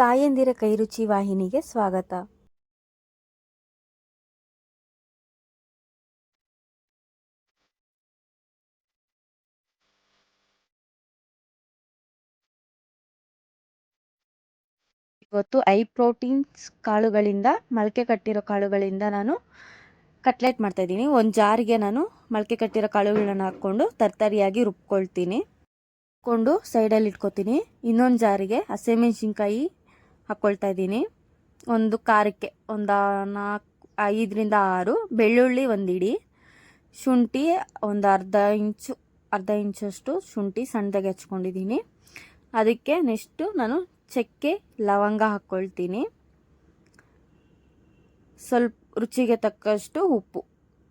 ತಾಯಂದಿರ ಕೈರುಚಿ ವಾಹಿನಿಗೆ ಸ್ವಾಗತ. ಇವತ್ತು ಐ ಪ್ರೋಟೀನ್ಸ್ ಕಾಳುಗಳಿಂದ, ಮೊಳಕೆ ಕಟ್ಟಿರೋ ಕಾಳುಗಳಿಂದ ನಾನು ಕಟ್ಲೆಟ್ ಮಾಡ್ತಾ ಇದ್ದೀನಿ. ಒಂದು ಜಾರಿಗೆ ನಾನು ಮೊಳಕೆ ಕಟ್ಟಿರೋ ಕಾಳುಗಳನ್ನ ಹಾಕ್ಕೊಂಡು ತರ್ತರಿಯಾಗಿ ರುಬ್ಕೊಳ್ತೀನಿ. ಕೊಂಡು ಸೈಡಲ್ಲಿ ಇಟ್ಕೊತೀನಿ. ಇನ್ನೊಂದು ಜಾರಿಗೆ ಹಸಿಮೆಣಸಿನ್ಕಾಯಿ ಹಾಕ್ಕೊಳ್ತಾ ಇದ್ದೀನಿ. ಒಂದು ಖಾರಕ್ಕೆ ಒಂದು 5ರಿಂದ 6 ಬೆಳ್ಳುಳ್ಳಿ, ಒಂದು ಇಡಿ ಶುಂಠಿ, ಒಂದು ಅರ್ಧ ಇಂಚಷ್ಟು ಶುಂಠಿ ಸಣ್ಣದಾಗಿ ಹಚ್ಕೊಂಡಿದ್ದೀನಿ. ಅದಕ್ಕೆ ನೆಕ್ಸ್ಟು ನಾನು ಚಕ್ಕೆ, ಲವಂಗ ಹಾಕ್ಕೊಳ್ತೀನಿ. ಸ್ವಲ್ಪ ರುಚಿಗೆ ತಕ್ಕಷ್ಟು ಉಪ್ಪು,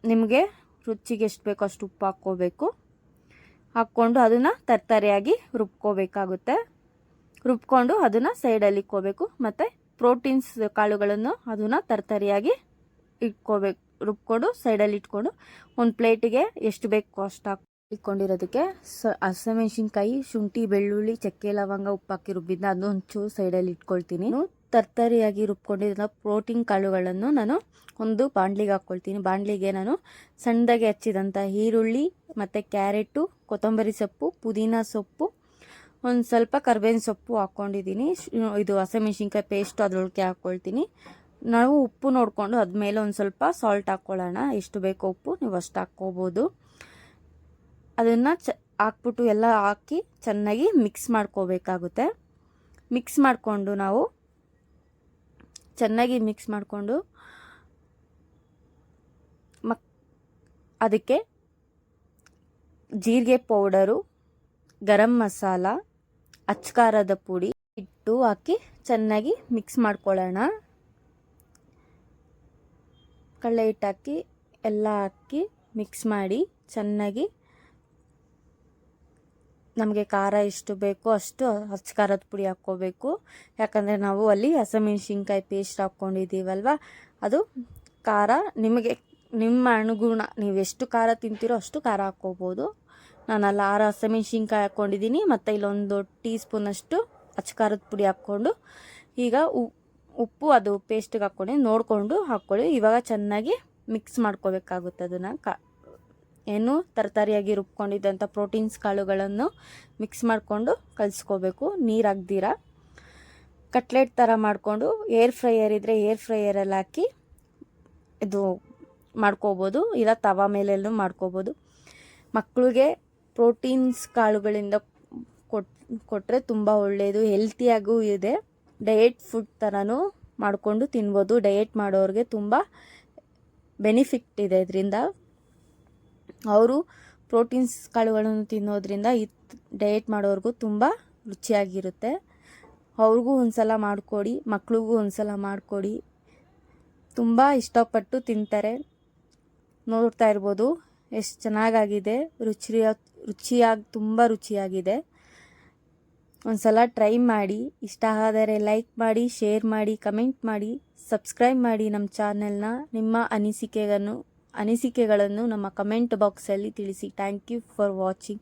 ನಿಮಗೆ ರುಚಿಗೆ ಎಷ್ಟು ಬೇಕೋ ಅಷ್ಟು ಉಪ್ಪು ಹಾಕ್ಕೋಬೇಕು. ಹಾಕ್ಕೊಂಡು ಅದನ್ನು ತರ್ತರಿಯಾಗಿ ರುಬ್ಕೋಬೇಕಾಗುತ್ತೆ. ರುಬ್ಕೊಂಡು ಅದನ್ನು ಸೈಡಲ್ಲಿ ಇಟ್ಕೋಬೇಕು. ಮತ್ತು ಪ್ರೋಟೀನ್ಸ್ ಕಾಳುಗಳನ್ನು ಅದನ್ನು ತರ್ತರಿಯಾಗಿ ರುಬ್ಕೊಂಡು ಸೈಡಲ್ಲಿ ಇಟ್ಕೊಂಡು ಒಂದು ಪ್ಲೇಟಿಗೆ ಎಷ್ಟು ಬೇಕು ಅಷ್ಟು ಇಟ್ಕೊಂಡಿರೋದಕ್ಕೆ ಹಸಿಮೆಣಸಿನ್ಕಾಯಿ, ಶುಂಠಿ, ಬೆಳ್ಳುಳ್ಳಿ, ಚಕ್ಕೆ, ಲವಂಗ, ಉಪ್ಪು ಹಾಕಿ ರುಬ್ಬಿದ್ದ ಅದೊಂಚೂರು ಸೈಡಲ್ಲಿ ಇಟ್ಕೊಳ್ತೀನಿ. ತರ್ತರಿಯಾಗಿ ರುಬ್ಕೊಂಡಿರೋ ಪ್ರೋಟೀನ್ ಕಾಳುಗಳನ್ನು ನಾನು ಒಂದು ಬಾಣಲಿಗೆ ಹಾಕ್ಕೊಳ್ತೀನಿ. ಬಾಣಲಿಗೆ ನಾನು ಸಣ್ಣದಾಗಿ ಹಚ್ಚಿದಂಥ ಈರುಳ್ಳಿ ಮತ್ತು ಕ್ಯಾರೆಟು, ಕೊತ್ತಂಬರಿ ಸೊಪ್ಪು, ಪುದೀನ ಸೊಪ್ಪು, ಒಂದು ಸ್ವಲ್ಪ ಕರ್ಬೇವಿನ ಸೊಪ್ಪು ಹಾಕ್ಕೊಂಡಿದ್ದೀನಿ. ಇದು ಹಸಿಮೆಣಸಿನ್ಕಾಯಿ ಪೇಸ್ಟು ಅದರೊಳಗೆ ಹಾಕ್ಕೊಳ್ತೀನಿ. ನಾವು ಉಪ್ಪು ನೋಡಿಕೊಂಡು ಅದ್ಮೇಲೆ ಒಂದು ಸ್ವಲ್ಪ ಸಾಲ್ಟ್ ಹಾಕ್ಕೊಳ್ಳೋಣ. ಎಷ್ಟು ಬೇಕೋ ಉಪ್ಪು ನೀವು ಅಷ್ಟು ಹಾಕ್ಕೋಬೋದು. ಅದನ್ನು ಹಾಕ್ಬಿಟ್ಟು ಎಲ್ಲ ಹಾಕಿ ಚೆನ್ನಾಗಿ ಮಿಕ್ಸ್ ಮಾಡ್ಕೋಬೇಕಾಗುತ್ತೆ. ಮಿಕ್ಸ್ ಮಾಡಿಕೊಂಡು ನಾವು ಚೆನ್ನಾಗಿ ಮಿಕ್ಸ್ ಮಾಡಿಕೊಂಡು ಅದಕ್ಕೆ ಜೀರಿಗೆ ಪೌಡರು, ಗರಂ ಮಸಾಲ, ಅಚ್ಕಾರದ ಪುಡಿ ಇಟ್ಟು ಹಾಕಿ ಚೆನ್ನಾಗಿ ಮಿಕ್ಸ್ ಮಾಡ್ಕೊಳ್ಳೋಣ. ಕಡಲೆ ಹಿಟ್ಟು ಹಾಕಿ ಎಲ್ಲ ಹಾಕಿ ಮಿಕ್ಸ್ ಮಾಡಿ ಚೆನ್ನಾಗಿ ನಮಗೆ ಖಾರ ಎಷ್ಟು ಬೇಕೋ ಅಷ್ಟು ಅಚ್ಕಾರದ ಪುಡಿ ಹಾಕ್ಕೋಬೇಕು. ಯಾಕಂದರೆ ನಾವು ಅಲ್ಲಿ ಹಸಿಮೆಣಸಿನ್ಕಾಯಿ ಪೇಸ್ಟ್ ಹಾಕ್ಕೊಂಡಿದ್ದೀವಲ್ವ, ಅದು ಖಾರ ನಿಮಗೆ ನಿಮ್ಮ ಅನುಗುಣ, ನೀವು ಎಷ್ಟು ಖಾರ ತಿಂತೀರೋ ಅಷ್ಟು ಖಾರ ಹಾಕ್ಕೋಬೋದು. ನಾನು ಅಲ್ಲಿ 6 ಹಸಿಮೆಣಸಿನ್ಕಾಯಿ ಹಾಕ್ಕೊಂಡಿದ್ದೀನಿ. ಮತ್ತು ಇಲ್ಲೊಂದು ಟೀ ಸ್ಪೂನಷ್ಟು ಅಚ್ಕಾರದ ಪುಡಿ ಹಾಕ್ಕೊಂಡು ಈಗ ಉಪ್ಪು ಅದು ಪೇಸ್ಟಿಗೆ ಹಾಕ್ಕೊಂಡು ನೋಡಿಕೊಂಡು ಹಾಕ್ಕೊಳ್ಳಿ. ಇವಾಗ ಚೆನ್ನಾಗಿ ಮಿಕ್ಸ್ ಮಾಡ್ಕೋಬೇಕಾಗುತ್ತೆ. ಅದನ್ನು ಏನು ತರಕಾರಿಯಾಗಿ ರುಬ್ಕೊಂಡಿದ್ದಂಥ ಪ್ರೋಟೀನ್ಸ್ ಕಾಳುಗಳನ್ನು ಮಿಕ್ಸ್ ಮಾಡಿಕೊಂಡು ಕಲಿಸ್ಕೋಬೇಕು, ನೀರು ಹಾಕ್ದಿರ. ಕಟ್ಲೆಟ್ ಥರ ಮಾಡಿಕೊಂಡು ಏರ್ ಫ್ರೈಯರ್ ಇದ್ದರೆ ಏರ್ ಫ್ರೈಯರಲ್ಲಿ ಹಾಕಿ ಇದು ಮಾಡ್ಕೋಬೋದು, ಇಲ್ಲ ತವಾ ಮೇಲೆಲ್ಲೂ ಮಾಡ್ಕೋಬೋದು. ಮಕ್ಕಳಿಗೆ ಪ್ರೋಟೀನ್ಸ್ ಕಾಳುಗಳಿಂದ ಕೊಟ್ಟರೆ ತುಂಬ ಒಳ್ಳೆಯದು, ಹೆಲ್ತಿಯಾಗೂ ಇದೆ. ಡಯೆಟ್ ಫುಡ್ ಥರನೂ ಮಾಡಿಕೊಂಡು ತಿನ್ಬೋದು. ಡಯೆಟ್ ಮಾಡೋರಿಗೆ ತುಂಬ ಬೆನಿಫಿಟ್ ಇದೆ ಇದರಿಂದ. ಅವರು ಪ್ರೋಟೀನ್ಸ್ ಕಾಳುಗಳನ್ನು ತಿನ್ನೋದ್ರಿಂದ ಡಯೆಟ್ ಮಾಡೋರಿಗೂ ತುಂಬ ರುಚಿಯಾಗಿರುತ್ತೆ. ಅವ್ರಿಗೂ ಒಂದು ಸಲ ಮಾಡಿಕೊಡಿ, ಮಕ್ಳಿಗೂ ಒಂದು ಸಲ ಮಾಡಿಕೊಡಿ, ತುಂಬ ಇಷ್ಟಪಟ್ಟು ತಿಂತಾರೆ. ನೋಡ್ತಾ ಇರ್ಬೋದು ಎಷ್ಟು ಚೆನ್ನಾಗಾಗಿದೆ, ರುಚಿಯಾಗಿ ತುಂಬ ರುಚಿಯಾಗಿದೆ. ಒಂದು ಸಲ ಟ್ರೈ ಮಾಡಿ. ಇಷ್ಟ ಆದರೆ ಲೈಕ್ ಮಾಡಿ, ಶೇರ್ ಮಾಡಿ, ಕಮೆಂಟ್ ಮಾಡಿ, ಸಬ್ಸ್ಕ್ರೈಬ್ ಮಾಡಿ ನಮ್ಮ ಚಾನೆಲ್ನ. ನಿಮ್ಮ ಅನಿಸಿಕೆಗಳನ್ನು ನಮ್ಮ ಕಮೆಂಟ್ ಬಾಕ್ಸಲ್ಲಿ ತಿಳಿಸಿ. Thank you for watching.